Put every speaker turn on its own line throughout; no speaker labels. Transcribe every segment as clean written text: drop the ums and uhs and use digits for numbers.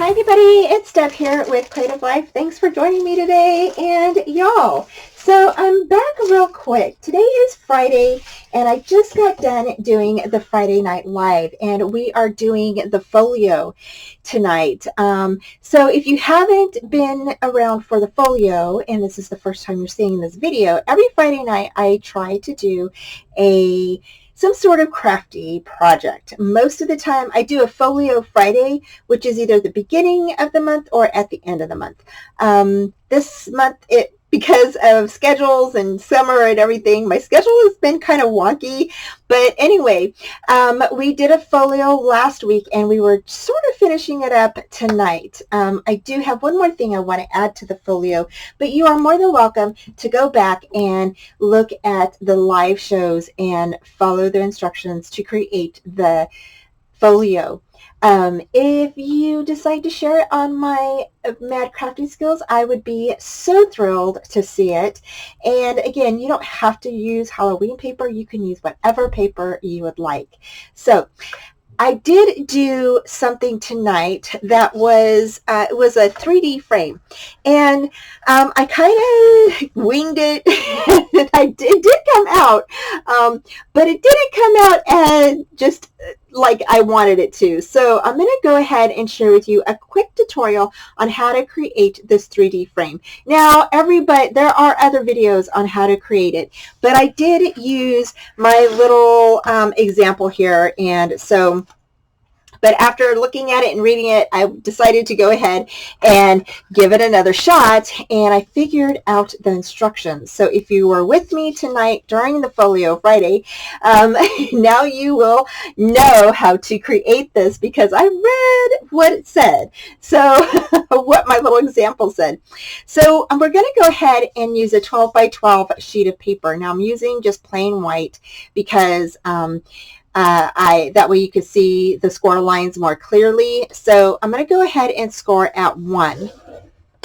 Hi everybody, it's Deb here with Creative Life. Thanks for joining me today, and y'all. So I'm back real quick. Today is Friday, and I just got done doing the Friday Night Live, and we are doing the Folio tonight. So if you haven't been around for the Folio, and this is the first time you're seeing this video, every Friday night I try to do some sort of crafty project. Most of the time I do a Folio Friday, which is either the beginning of the month or at the end of the month. This month, because of schedules and summer and everything, my schedule has been kind of wonky. But anyway, we did a Folio last week and we were sort of finishing it up tonight. I do have one more thing I want to add to the Folio, but you are more than welcome to go back and look at the live shows and follow the instructions to create the Folio. If you decide to share it on my Mad Crafting Skills, I would be so thrilled to see it. And again, you don't have to use Halloween paper. You can use whatever paper you would like. So I did do something tonight that was it was a 3D frame, and I kind of winged it. It did come out, but it didn't come out as just like I wanted it to. So I'm going to go ahead and share with you a quick tutorial on how to create this 3D frame. Now, there are other videos on how to create it, but I did use my little example here, and so but after looking at it and reading it, I decided to go ahead and give it another shot, and I figured out the instructions. So if you were with me tonight during the Folio Friday, now you will know how to create this because I read what it said. So what my little example said. So we're going to go ahead and use a 12 by 12 sheet of paper. Now I'm using just plain white because that way you can see the score lines more clearly. So I'm going to go ahead and score at 1,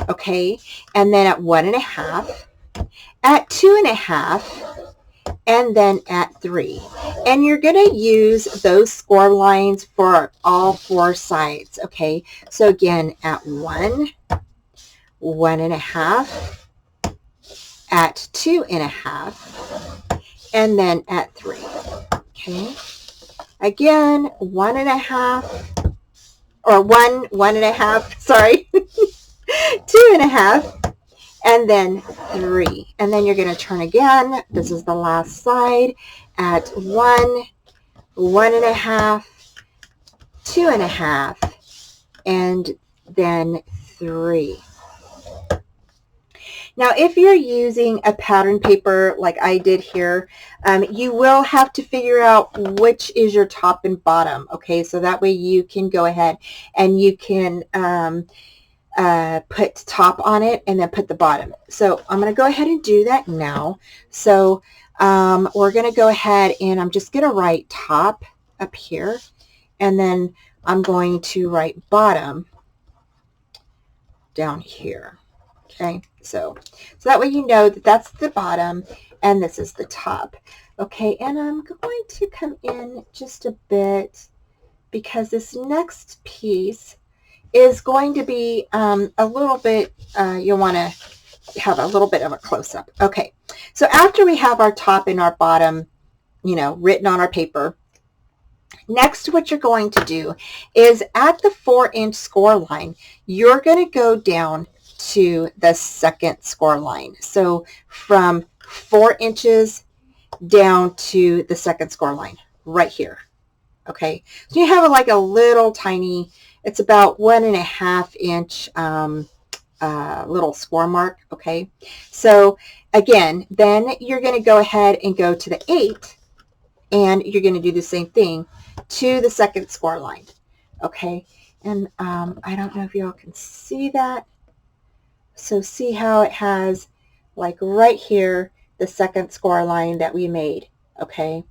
okay, and then at 1.5, at 2.5, and then at 3. And you're going to use those score lines for all 4 sides, okay? So again, at 1, 1.5, at 2.5, and then at 3, okay? Again, 1.5, or 1.5, sorry, 2.5, and then 3. And then you're going to turn again. This is the last side at 1, 1.5, 2.5, and then 3. Now, if you're using a pattern paper like I did here, you will have to figure out which is your top and bottom, okay? So that way you can go ahead and you can put top on it and then put the bottom. So I'm going to go ahead and do that now. So we're going to go ahead and I'm just going to write top up here, and then I'm going to write bottom down here. Okay, so that way you know that that's the bottom and this is the top. Okay, and I'm going to come in just a bit because this next piece is going to be a little bit, you'll want to have a little bit of a close-up. Okay, so after we have our top and our bottom, written on our paper, next what you're going to do is at the 4-inch score line, you're going to go down to the second score line. So from 4 inches down to the second score line right here. Okay, so you have like a little tiny, it's about 1.5 inch little score mark. Okay, so again, then you're going to go ahead and go to the 8, and you're going to do the same thing to the second score line. Okay, and I don't know if y'all can see that. So see how it has, like right here, the second score line that we made, okay?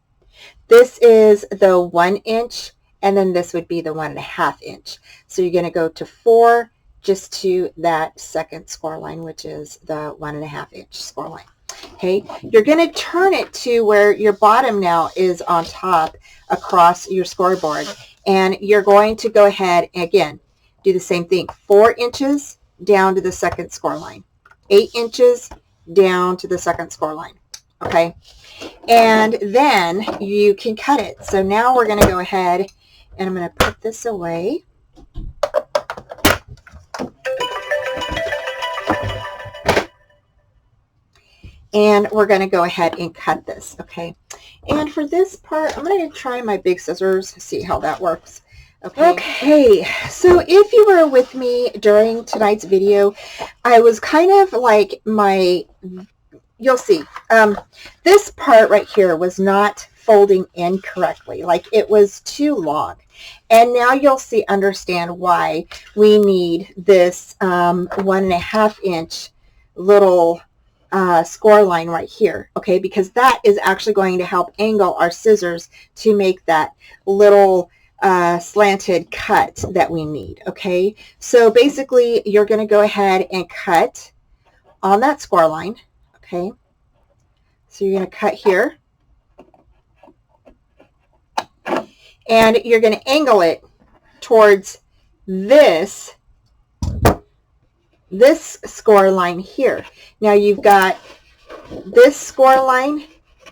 This is the 1 inch, and then this would be the 1.5 inch. So you're going to go to 4 just to that second score line, which is the 1.5 inch score line. Okay, you're going to turn it to where your bottom now is on top across your scoreboard, and you're going to go ahead again. Do the same thing. 4 inches down to the second score line. 8 inches down to the second score line. Okay. And then you can cut it. So now we're going to go ahead and I'm going to put this away. And we're going to go ahead and cut this. Okay. And for this part, I'm going to try my big scissors, see how that works. Okay, so if you were with me during tonight's video, I was kind of like you'll see, this part right here was not folding in correctly, like it was too long. And now you'll understand why we need this 1.5 inch little score line right here, okay, because that is actually going to help angle our scissors to make that little slanted cut that we need. Okay, so basically you're going to go ahead and cut on that score line. Okay, so you're going to cut here and you're going to angle it towards this score line here. Now you've got this score line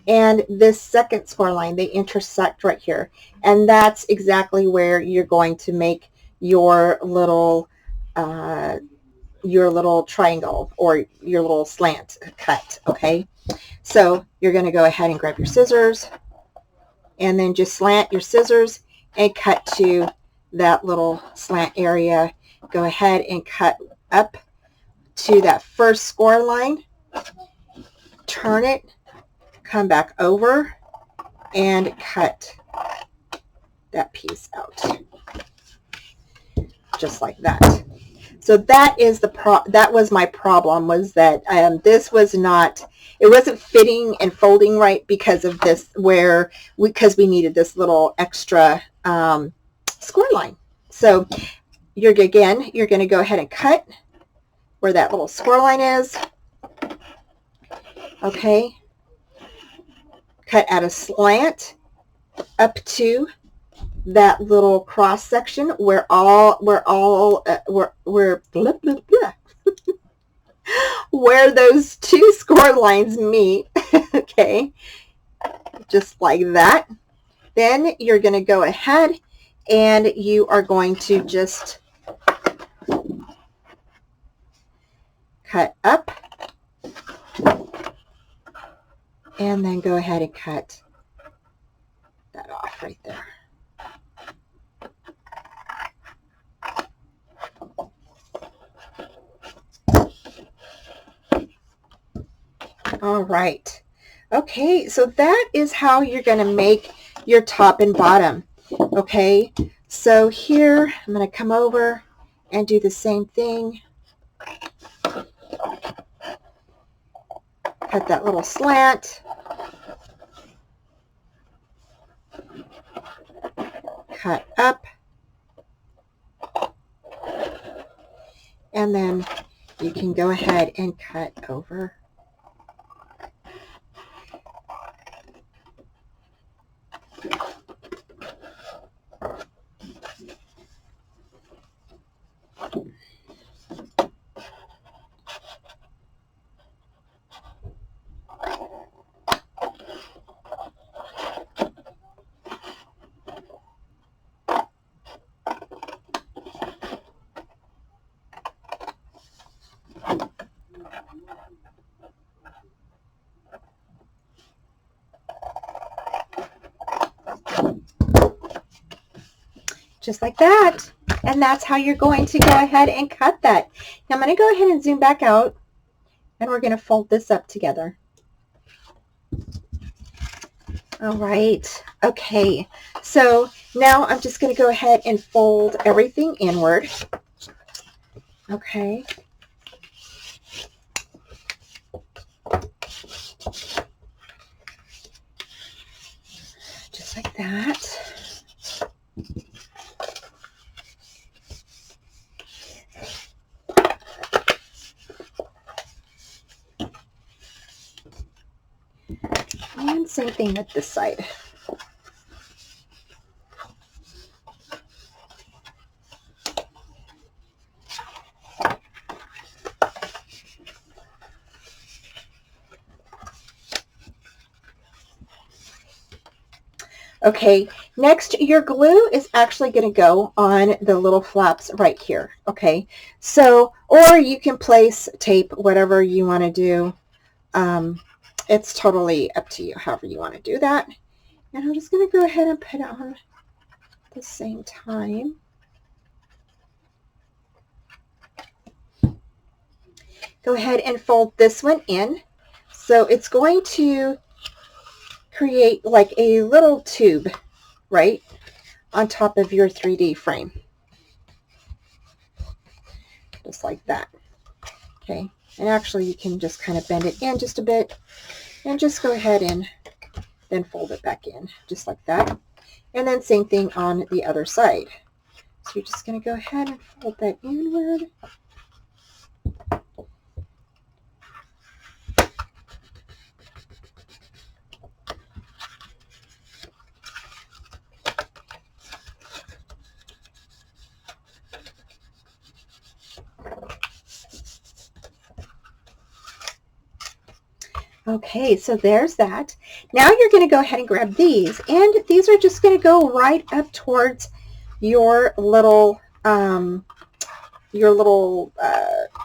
and this second score line, they intersect right here, and that's exactly where you're going to make your little triangle or your little slant cut. Okay, so you're going to go ahead and grab your scissors and then just slant your scissors and cut to that little slant area. Go ahead and cut up to that first score line, turn it, come back over and cut that piece out just like that. So that is that was my problem, was that this was not, it wasn't fitting and folding right because of this, because we needed this little extra score line. So you're going to go ahead and cut where that little score line is. Okay, cut at a slant up to that little cross section where where those two score lines meet. Okay, just like that. Then you're going to go ahead and you are going to just cut up and then go ahead and cut that off right there. All right. Okay, so that is how you're going to make your top and bottom. Okay, so here I'm going to come over and do the same thing. Cut that little slant. Cut up. And then you can go ahead and cut over. Just like that. And that's how you're going to go ahead and cut that. Now I'm going to go ahead and zoom back out, and we're going to fold this up together. All right. Okay. So now I'm just going to go ahead and fold everything inward. Okay. Just like that. And same thing with this side. Okay, next your glue is actually going to go on the little flaps right here. Okay, so, or you can place tape, whatever you want to do. It's totally up to you, however you want to do that. And I'm just going to go ahead and put it on at the same time. Go ahead and fold this one in. So it's going to create like a little tube, right, on top of your 3D frame. Just like that. Okay, and actually you can just kind of bend it in just a bit and just go ahead and then fold it back in just like that. And then same thing on the other side. So you're just going to go ahead and fold that inward. Okay, so there's that. Now you're going to go ahead and grab these, and these are just going to go right up towards your little, they're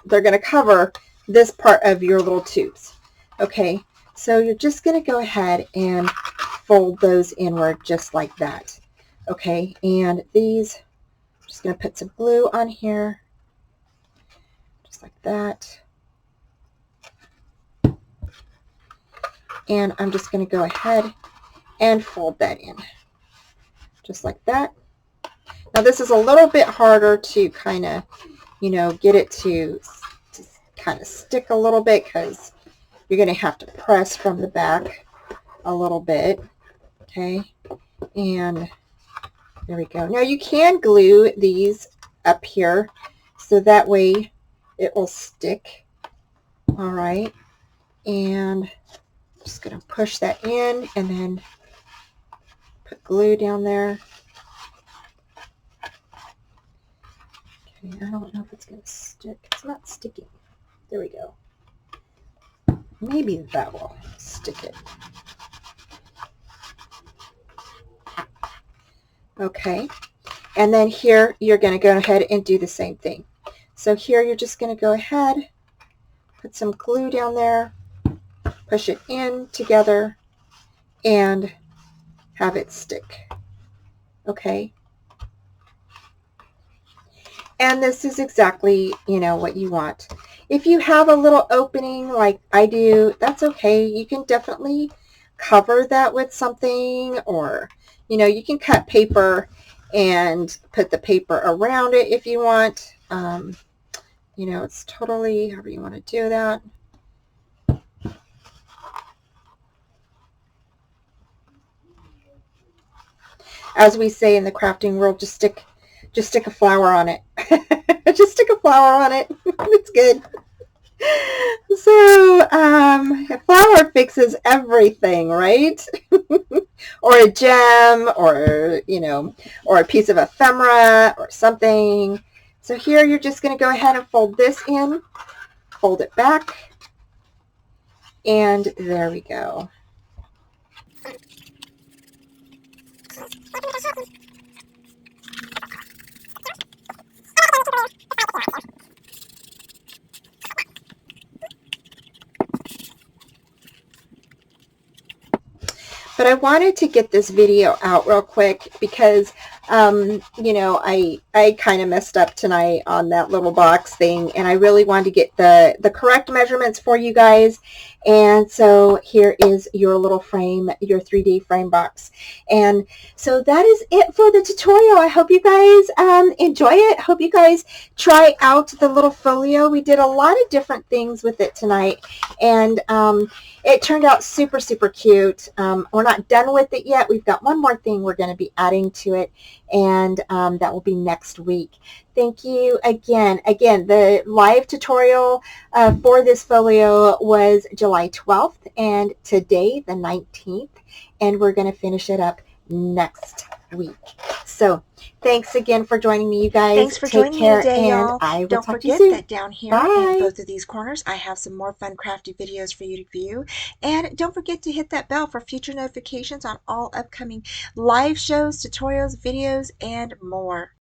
going to cover this part of your little tubes. Okay, so you're just going to go ahead and fold those inward just like that. Okay, and these, I'm just going to put some glue on here, just like that. And I'm just going to go ahead and fold that in just like that. Now this is a little bit harder to kind of, you know, get it to kind of stick a little bit because you're going to have to press from the back a little bit. Okay, and there we go. Now you can glue these up here so that way it will stick. All right, and just going to push that in and then put glue down there. Okay, I don't know if it's going to stick. It's not sticking. There we go. Maybe that will stick it. Okay, and then here you're going to go ahead and do the same thing. So here you're just going to go ahead, put some glue down there, push it in together, and have it stick. Okay. And this is exactly, you know, what you want. If you have a little opening like I do, that's okay. You can definitely cover that with something, or, you know, you can cut paper and put the paper around it if you want. You know, it's totally however you want to do that. As we say in the crafting world, just stick a flower on it. Just stick a flower on it. It's good. So a flower fixes everything, right? Or a gem, or, you know, or a piece of ephemera or something. So here you're just going to go ahead and fold this in, fold it back, and there we go. But I wanted to get this video out real quick because, you know, I kind of messed up tonight on that little box thing, and I really wanted to get the correct measurements for you guys. And so here is your little frame, your 3D frame box. And so that is it for the tutorial. I hope you guys enjoy it. Hope you guys try out the little folio. We did a lot of different things with it tonight, and it turned out super, super cute. We're not done with it yet. We've got one more thing we're going to be adding to it, and that will be next week. Thank you again. Again, the live tutorial for this folio was July 12th, and today the 19th, and we're going to finish it up next week. So thanks again for joining me, you guys.
Thanks for
Take
joining me
care,
today,
and
y'all.
I will
Don't
talk to you
forget
soon.
that down here in
Bye.
both of these corners, I have some more fun crafty videos for you to view. And don't forget to hit that bell for future notifications on all upcoming live shows, tutorials, videos, and more.